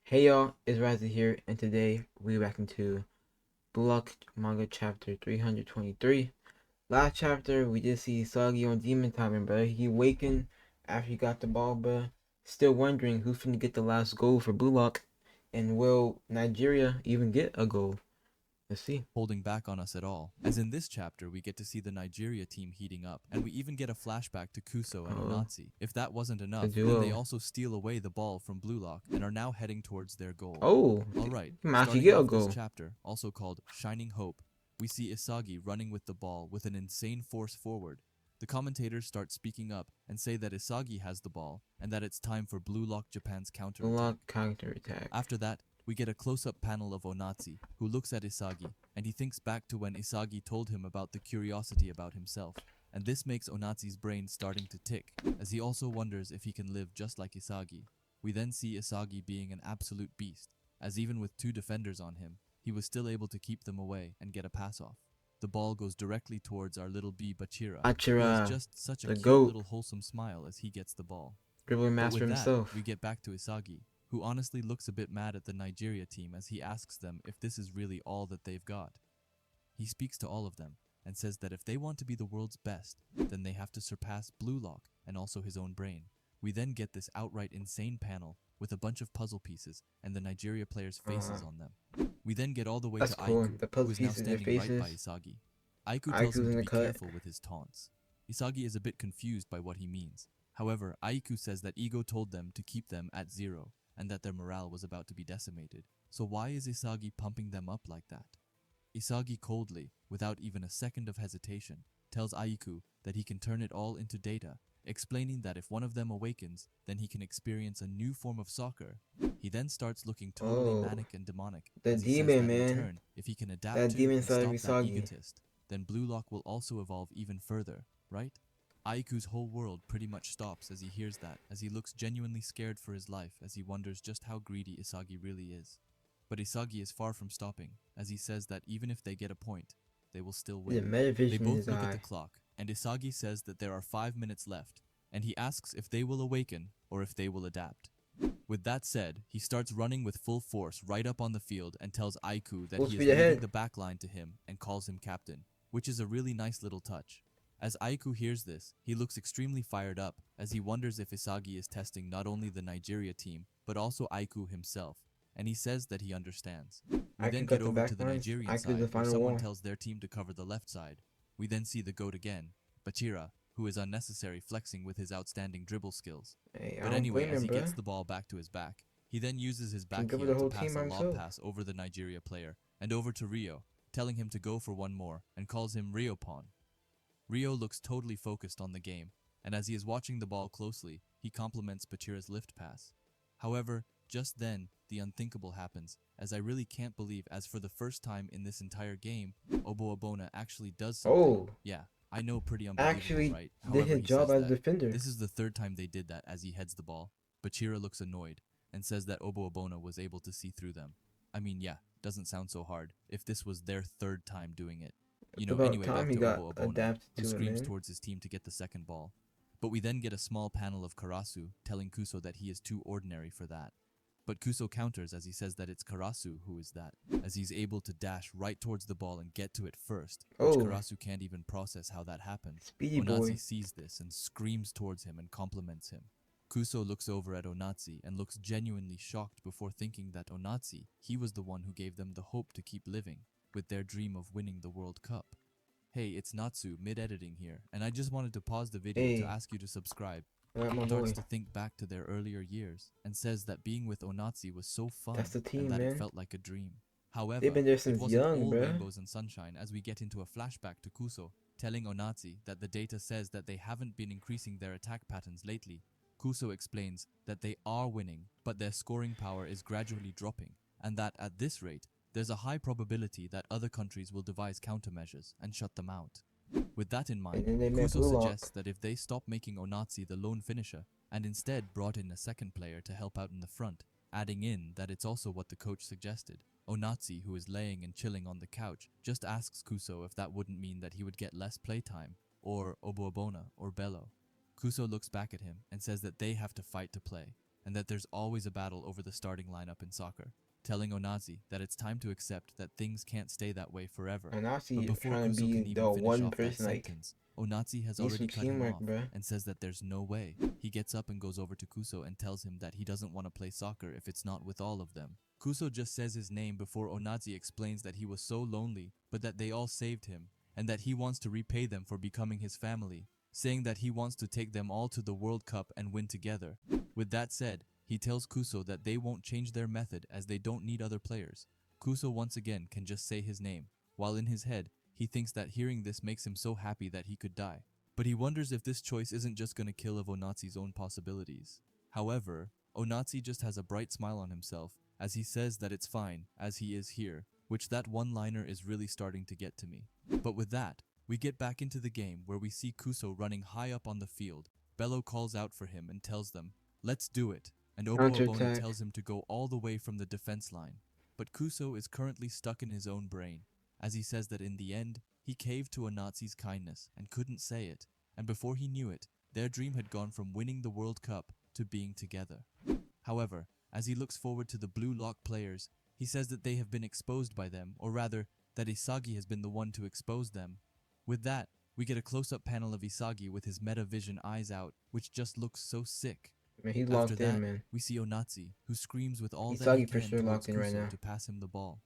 Hey y'all, it's Raizu here, and today we're back into Bluelock manga chapter 323. Last chapter, we did see Soggy on Demon Time, bro. He wakened after he got the ball, bro. Still wondering who's finna get the last goal for Bluelock, and will Nigeria even get a goal? Let's see. Holding back on us at all. As in this chapter, we get to see the Nigeria team heating up, and we even get a flashback to Kuso and Oh, Onatsi. If that wasn't the enough, then they duo. also steal away the ball from Bluelock and are now heading towards their goal. Oh, Alright, he might actually starting get a off this goal. chapter, also called Shining Hope, we see Isagi running with the ball with an insane force forward. The commentators start speaking up and say that Isagi has the ball and that it's time for Bluelock Japan's counterattack. Bluelock counter attack. After that, we get a close-up panel of Onatsi, who looks at Isagi, and he thinks back to when Isagi told him about the curiosity about himself, and this makes Onatsi's brain starting to tick, as he also wonders if he can live just like Isagi. We then see Isagi being an absolute beast, as even with two defenders on him, he was still able to keep them away and get a pass off. The ball goes directly towards our little bee Bachira, who has Achira, just such a the cute GOAT, little wholesome smile as he gets the ball. dribbling But master with that, we himself. get back to Isagi, who honestly looks a bit mad at the Nigeria team as he asks them if this is really all that they've got. He speaks to all of them and says that if they want to be the world's best, then they have to surpass Bluelock and also his own brain. We then get this outright insane panel with a bunch of puzzle pieces and the Nigeria players' faces on them. We then get all the way That's to cool. Aiku, The who puzzle is now pieces, their standing right by faces. Isagi. Aiku tells him Aiku's to in the be cut. careful with his taunts. Isagi is a bit confused by what he means. However, Aiku says that Ego told them to keep them at 0 and that their morale was about to be decimated. So why is Isagi pumping them up like that? Isagi coldly, without even a second of hesitation, tells Aiku that he can turn it all into data, explaining that if one of them awakens, then he can experience a new form of soccer. He then starts looking totally Oh, manic and demonic, the as he says demon, that in man. turn, if he can adapt That to demon and side of stop that Usagi. egotist, then Bluelock will also evolve even further, right? Aiku's whole world pretty much stops as he hears that, as he looks genuinely scared for his life as he wonders just how greedy Isagi really is. But Isagi is far from stopping, as he says that even if they get a point, they will still There's a win. They metavision in both his look at the eye. clock, and Isagi says that there are 5 minutes left, and he asks if they will awaken or if they will adapt. With that said, he starts running with full force right up on the field and tells Aiku that Full he is speed leaving ahead. the back line to him and calls him captain, which is a really nice little touch. As Aiku hears this, he looks extremely fired up as he wonders if Isagi is testing not only the Nigeria team, but also Aiku himself, and he says that he understands. We then Aiku get cut the over back to the lines. Nigerian Aiku the side where final someone wall. tells their team to cover the left side. We then see the GOAT again, Bachira, who is unnecessary flexing with his outstanding dribble skills. Hey, I But don't anyway, blame as him, he bruh. gets the ball back to his back, he then uses his Can back cover the heel to whole team pass by a lob himself. pass over the Nigeria player and over to Rio, telling him to go for one more and calls him Riopon. Rio looks totally focused on the game, and as he is watching the ball closely, he compliments Bachira's lift pass. However, just then, the unthinkable happens, as I really can't believe as for the first time in this entire game, Oboabona actually does something. Oh, Yeah, I know, pretty unbelievable, actually right? did However, his he job says as a that. defender. This is the third time they did that as he heads the ball. Bachira looks annoyed, and says that Oboabona was able to see through them. I mean, yeah, doesn't sound so hard, if this was their third time doing it. It's about Anyway, time back he to got Obo Abona, adapted who to it, screams man. towards his team to get the second ball. But we then get a small panel of Karasu telling Kuso that he is too ordinary for that. But Kuso counters as he says that it's Karasu who is that, as he's able to dash right towards the ball and get to it first, which Oh, Karasu can't even process how that happened. speedy Onatsi boy. sees this and screams towards him and compliments him. Kuso looks over at Onatsi and looks genuinely shocked before thinking that Onatsi, he was the one who gave them the hope to keep living, with their dream of winning the World Cup. Hey, it's Natsu, mid-editing here, and I just wanted to pause the video to Hey, ask you to subscribe. I got my Starts boy. to think back to their earlier years, and says that being with Onatsi was so That's fun, the and team, that it man. felt like a dream. They've However, been there it since wasn't young, all bruh. rainbows and sunshine as we get into a flashback to Kuso, telling Onatsi that the data says that they haven't been increasing their attack patterns lately. Kuso explains that they are winning, but their scoring power is gradually dropping, and that at this rate, there's a high probability that other countries will devise countermeasures and shut them out. With that in And mind, then they met Kuso Bluelock. suggests that if they stop making Onatsi the lone finisher and instead brought in a second player to help out in the front, adding in that it's also what the coach suggested. Onatsi, who is laying and chilling on the couch, just asks Kuso if that wouldn't mean that he would get less playtime, or Oboabona, or Bello. Kuso looks back at him and says that they have to fight to play, and that there's always a battle over the starting lineup in soccer, telling Onazi that it's time to accept that things can't stay that way forever. And But Nazi before trying to Kuso be can even the finish one off that person, like, sentence, Onazi has need already some cut him teamwork, off bruh. and says that there's no way. He gets up and goes over to Kuso and tells him that he doesn't want to play soccer if it's not with all of them. Kuso just says his name before Onazi explains that he was so lonely, but that they all saved him, and that he wants to repay them for becoming his family, saying that he wants to take them all to the World Cup and win together. With that said, he tells Kuso that they won't change their method as they don't need other players. Kuso once again can just say his name, while in his head, he thinks that hearing this makes him so happy that he could die. But he wonders if this choice isn't just gonna kill Onazi's own possibilities. However, Onazi just has a bright smile on himself as he says that it's fine, as he is here, which that one-liner is really starting to get to me. But with that, we get back into the game where we see Kuso running high up on the field. Bello calls out for him and tells them, "Let's do it," and Oboaboni Counterattack. tells him to go all the way from the defense line. But Kuso is currently stuck in his own brain, as he says that in the end, he caved to Onazi's kindness and couldn't say it, and before he knew it, their dream had gone from winning the World Cup to being together. However, as he looks forward to the Bluelock players, he says that they have been exposed by them, or rather, that Isagi has been the one to expose them. With that, we get a close-up panel of Isagi with his metavision eyes out, which just looks so sick. Man, he's After locked in, that, man. we see Onazi, who screams with all that he Isagi for can sure towards locked in right Kuso now. to pass him the ball.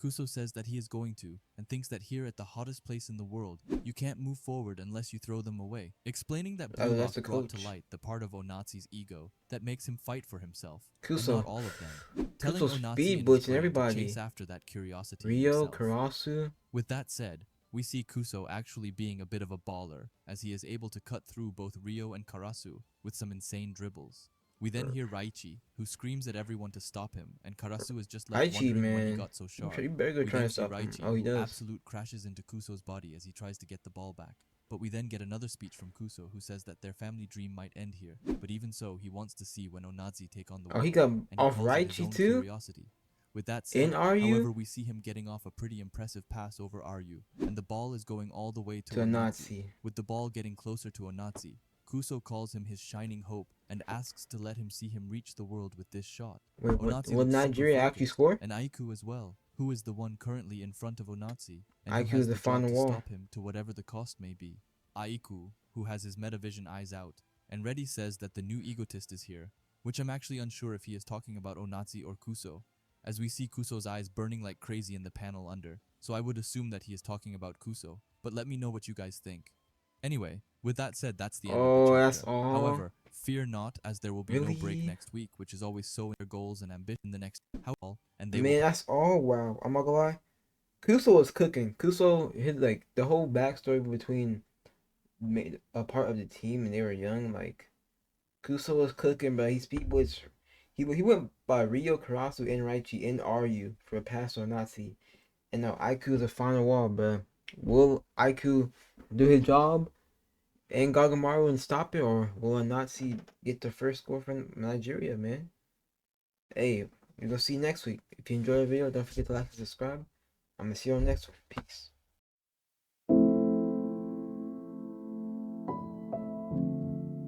Kuso says that he is going to, and thinks that here at the hottest place in the world, you can't move forward unless you throw them away, explaining that Oh, that's Bluelock the brought to coach. light the part of Onazi's ego that makes him fight for himself, but Kuso. not all of them, telling Kuso Onazi speed in his blitzing brain to everybody. chase after that curiosity in Rio, himself. Karasu. With that said, we see Kuso actually being a bit of a baller, as he is able to cut through both Rio and Karasu with some insane dribbles. We then hear Raichi, who screams at everyone to stop him, and Karasu is just left Aichi, wondering when he man. got so sharp. You better go We try then to see stop him. Raichi, Oh, he who does. absolute crashes into Kuso's body as he tries to get the ball back. But we then get another speech from Kuso, who says that their family dream might end here, but even so, he wants to see when Onazi take on the Oh, world, he got and he off calls it his Raichi own too? curiosity. With that In said, RU? however, we see him getting off a pretty impressive pass over RU, and the ball is going all the way to To a Onazi. Nazi. With the ball getting closer to Onazi, Kuso calls him his shining hope and asks to let him see him reach the world with this shot. Wait, Onazi will looks Nigeria super actually focused, score? and Aiku as well, who is the one currently in front of Onazi, and who IQ has is the the job final to wall. stop him to whatever the cost may be. Aiku, who has his metavision eyes out, and Reddy says that the new egotist is here, which I'm actually unsure if he is talking about Onazi or Kuso, as we see Kuso's eyes burning like crazy in the panel under, so I would assume that he is talking about Kuso, but let me know what you guys think. Anyway, with that said, that's the end of the Oh, chapter. that's all? However, fear not, as there will be no break Really? next week, which is always so in their goals and ambition the next how and they Man, will that's all. Wow. I'm not gonna lie. Kuso was cooking. Kuso, his, like, the whole backstory between made a part of the team and they were young, like, Kuso was cooking, but he went by Rio, Karasu, and Raichi in RU for a pass on Nazi. And now Aiku is the final wall, bro. Will Aiku do his job and Gagamaru and stop it, or will a Nazi get the first score from Nigeria, man? Hey, we're gonna see you next week. If you enjoyed the video, don't forget to like and subscribe. I'm gonna see you on the next one. Peace.